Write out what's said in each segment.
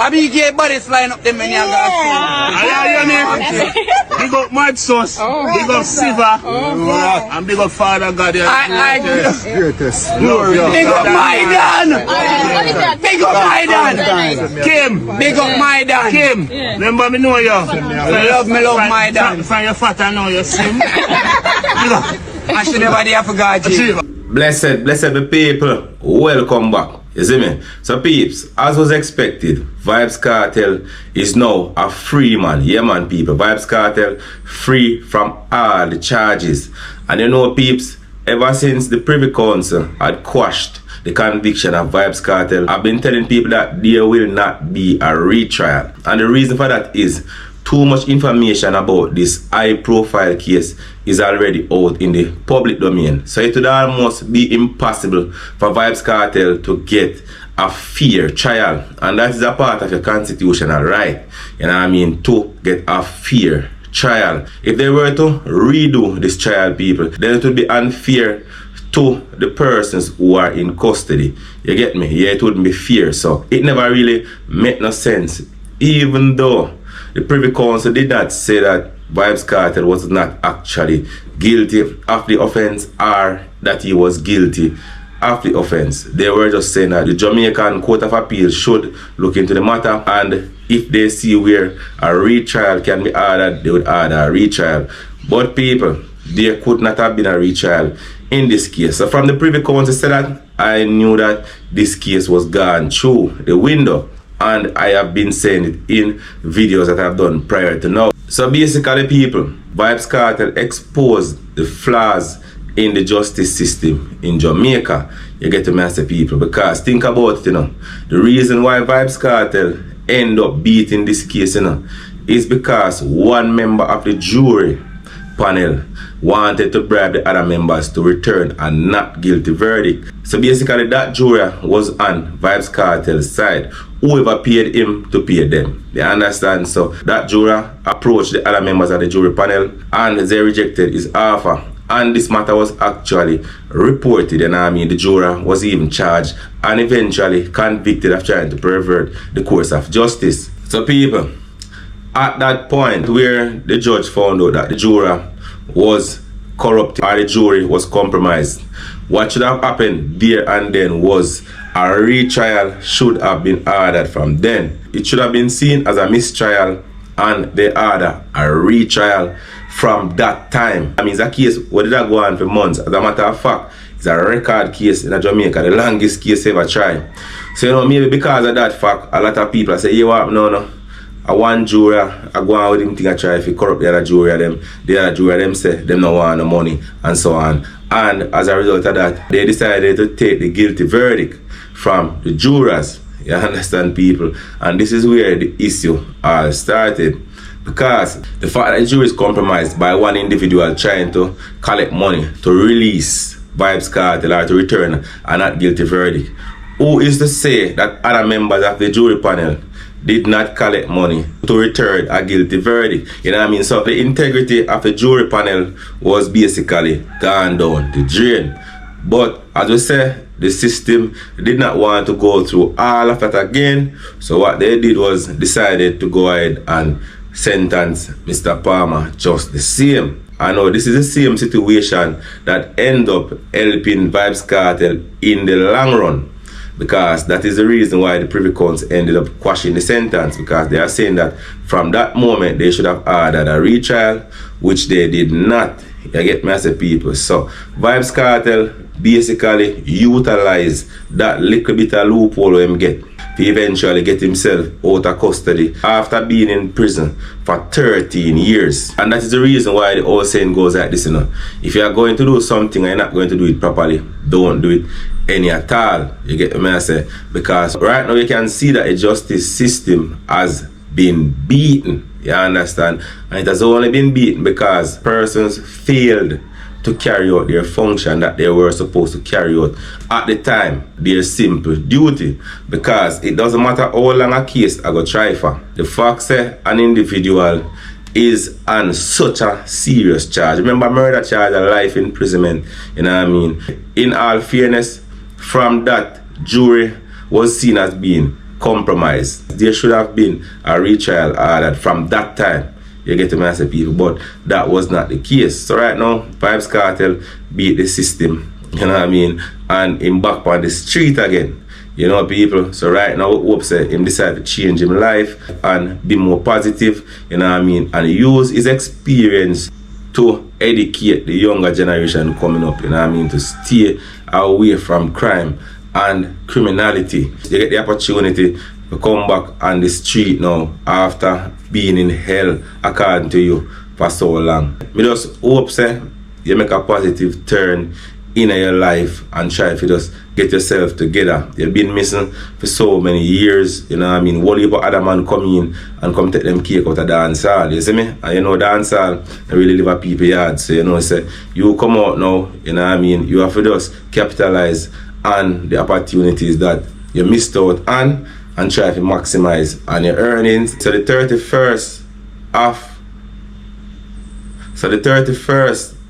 I be gay bodies line up them when you got Big up Mad Sauce, big up Siva, and big up Father God. Greatest. Big up Maidan! Big up Maidan! Kim, Big up Maidan! Kim, remember me know you. Me love Maidan. From your fat I know you slim. I should never there forgot you. Blessed the people, welcome back. You see me? So peeps, as was expected, Vybz Kartel is now a free man. Yeah man people, Vybz Kartel free from all the charges. And you know peeps, ever since the Privy Council had quashed the conviction of Vybz Kartel, I've been telling people that there will not be a retrial. And the reason for that is too much information about this high profile case is already out in the public domain. So it would almost be impossible for Vybz Kartel to get a fair trial. And that is a part of your constitutional right, you know what I mean, to get a fair trial. If they were to redo this trial, people, then it would be unfair to the persons who are in custody. You get me? Yeah, it wouldn't be fair. So it never really made no sense. Even though the Privy Council did not say that Vybz Kartel was not actually guilty of the offense or that he was guilty of the offense. They were just saying that the Jamaican Court of Appeal should look into the matter, and if they see where a retrial can be ordered, they would order a retrial. But people, there could not have been a retrial in this case. So from the Privy Council said that, I knew that this case was gone through the window. And I have been saying it in videos that I've done prior to now. So basically people, Vybz Kartel exposed the flaws in the justice system in Jamaica. You get to me as a people, because think about it, you know. The reason why Vybz Kartel end up beating this case, you know, is because one member of the jury panel wanted to bribe the other members to return a not guilty verdict. So basically that jury was on Vybz Kartel's side. Whoever paid him to pay them. You understand? So that juror approached the other members of the jury panel and they rejected his offer. And this matter was actually reported, and I mean the juror was even charged and eventually convicted of trying to pervert the course of justice. So people, at that point where the judge found out that the juror was corrupt or the jury was compromised, what should have happened there and then was a retrial should have been ordered from then. It should have been seen as a mistrial and they order a retrial from that time. I mean, it's a case where did that go on for months. As a matter of fact, it's a record case in Jamaica, the longest case ever tried. So you know, maybe because of that fact, a lot of people say, you what, no. I one juror, I go on with him thing I try if he corrupt the other juror them. The other juror them say them no want no money and so on. And as a result of that, they decided to take the guilty verdict from the jurors. You understand people? And this is where the issue all started. Because the fact that the jury is compromised by one individual trying to collect money to release Vybz Kartel or to return a not guilty verdict. Who is to say that other members of the jury panel did not collect money to return a guilty verdict? You know what I mean? So the integrity of the jury panel was basically gone down the drain. But as we say, the system did not want to go through all of that again. So what they did was decided to go ahead and sentence Mr. Palmer just the same. I know this is the same situation that end up helping Vybz Kartel in the long run, because that is the reason why the Privy Council ended up quashing the sentence, because they are saying that from that moment they should have ordered a retrial, which they did not. You get me as a people. So Vybz Kartel basically utilize that little bit of loophole him get to eventually get himself out of custody after being in prison for 13 years. And that is the reason why the old saying goes like this, you know. If you are going to do something and you're not going to do it properly, don't do it any at all. You get me I say? Because right now you can see that the justice system has been beaten. You understand? And it has only been beaten because persons failed to carry out their function that they were supposed to carry out at the time, their simple duty. Because it doesn't matter how long a case I go try for. The fact say an individual is on such a serious charge. Remember, murder charge and life imprisonment, you know what I mean? In all fairness, from that, jury was seen as being compromise. There should have been a retrial ordered from that time. You get to master people, but that was not the case. So right now, Vybz Kartel beat the system, you know what I mean, and him back on the street again. You know people, so right now we hope say him decide to change his life and be more positive, you know what I mean, and use his experience to educate the younger generation coming up, you know what I mean, to stay away from crime and criminality. You get the opportunity to come back on the street now after being in hell according to you for so long. Me just hope say you make a positive turn in your life and try to just get yourself together. You've been missing for so many years, you know what I mean. One people other man come in and come take them cake out of dance hall, you see me? And you know dance hall, they really live at people yard. So you know say you come out now, you know what I mean, you have to just capitalize on the opportunities that you missed out on and try to maximize on your earnings. So the 31st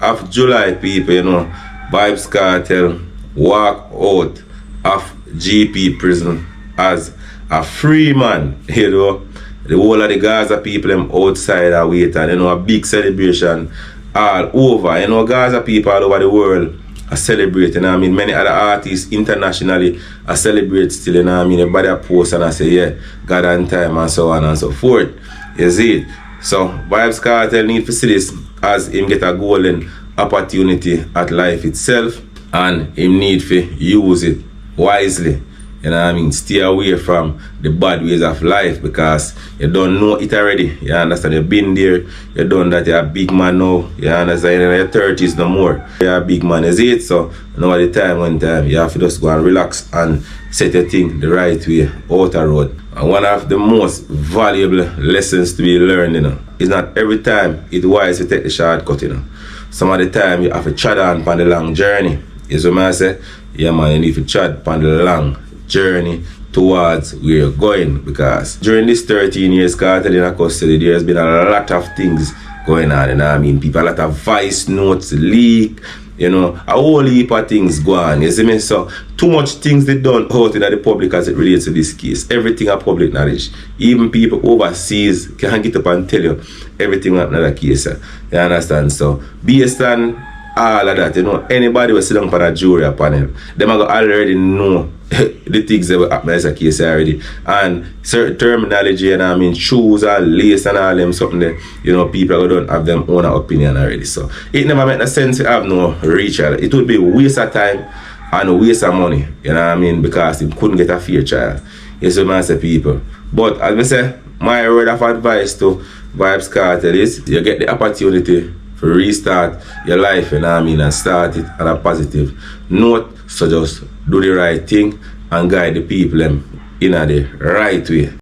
of July, people, you know, Vybz Kartel walk out of GP prison as a free man, you know. The whole of the Gaza people them outside are waiting, you know, a big celebration all over. You know, Gaza people all over the world are celebrating, I mean, many other artists internationally are celebrating still, you know, I mean, everybody post and I say, yeah, God and time and so on and so forth. You see it? So, Vybz Kartel need to see this as him get a golden opportunity at life itself, and him need to use it wisely. You know what I mean? Stay away from the bad ways of life because you don't know it already. You understand? You've been there, you done that, you're a big man now. You understand? You're in your 30s no more. You're a big man, is it? So now at the time, one time, you have to just go and relax and set your thing the right way, out the road. And one of the most valuable lessons to be learned, you know, is not every time it's wise to take the shortcut, you know. Some of the time you have to trod on the long journey. Is what I say? Yeah man, you need to trod on the long journey towards where you're going, because during this 13 years Kartel in custody, there's been a lot of things going on, you know what I mean? People, a lot of voice notes leak, you know, a whole heap of things go on, you see me? So too much things they done out in the public as it relates to this case. Everything are public knowledge. Even people overseas can get up and tell you everything about another case. You understand? So based on all of that, you know, anybody will sit down for a jury panel, them are already know the things that will happen as a case already. And certain terminology, you know, I mean, shoes and lace and all them something that, you know, people don't have them own opinion already. So it never make no sense to have no retrial. It would be a waste of time and a waste of money, you know what I mean, because he couldn't get a fair trial. You see what I say, people. But as I say, my word of advice to Vybz Kartel is you get the opportunity to restart your life, you know what I mean, and start it on a positive note. So just do the right thing and guide the people in the right way.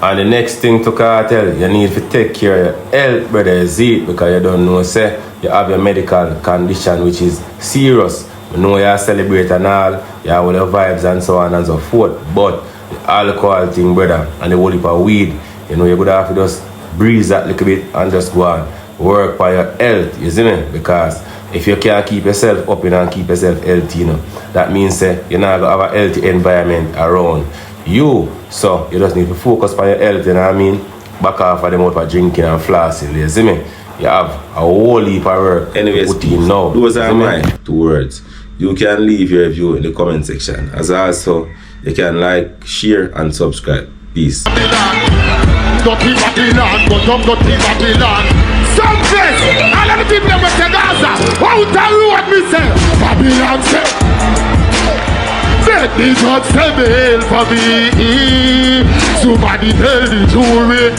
And the next thing to Kartel, you need to take care of your health, brother, is it, because you don't know, say, you have your medical condition which is serious. You know you celebrate and all, you have all your vibes and so on and so forth, but the alcohol thing, brother, and the whole heap of weed, you know, you're going to have to just breeze that little bit and just go and work for your health, you see me? Because if you can't keep yourself up and keep yourself healthy, you know, that means you're not going to have a healthy environment around you. So you just need to focus on your health, you know what I mean? Back off of them out for drinking and flossing, you see me? You have a whole heap of work. Anyways, put in now. Those are my 2 words. You can leave your review in the comment section. As also, you can like, share and subscribe. Peace. Dirty Babylon, but up dirty Babylon. Something, all of the people that went to Gaza, out the road, me say, Babylon say, let the judge say bail for me. Somebody tell the jury.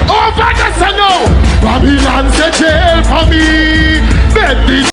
Over the snow, Babylon say jail for me. Let the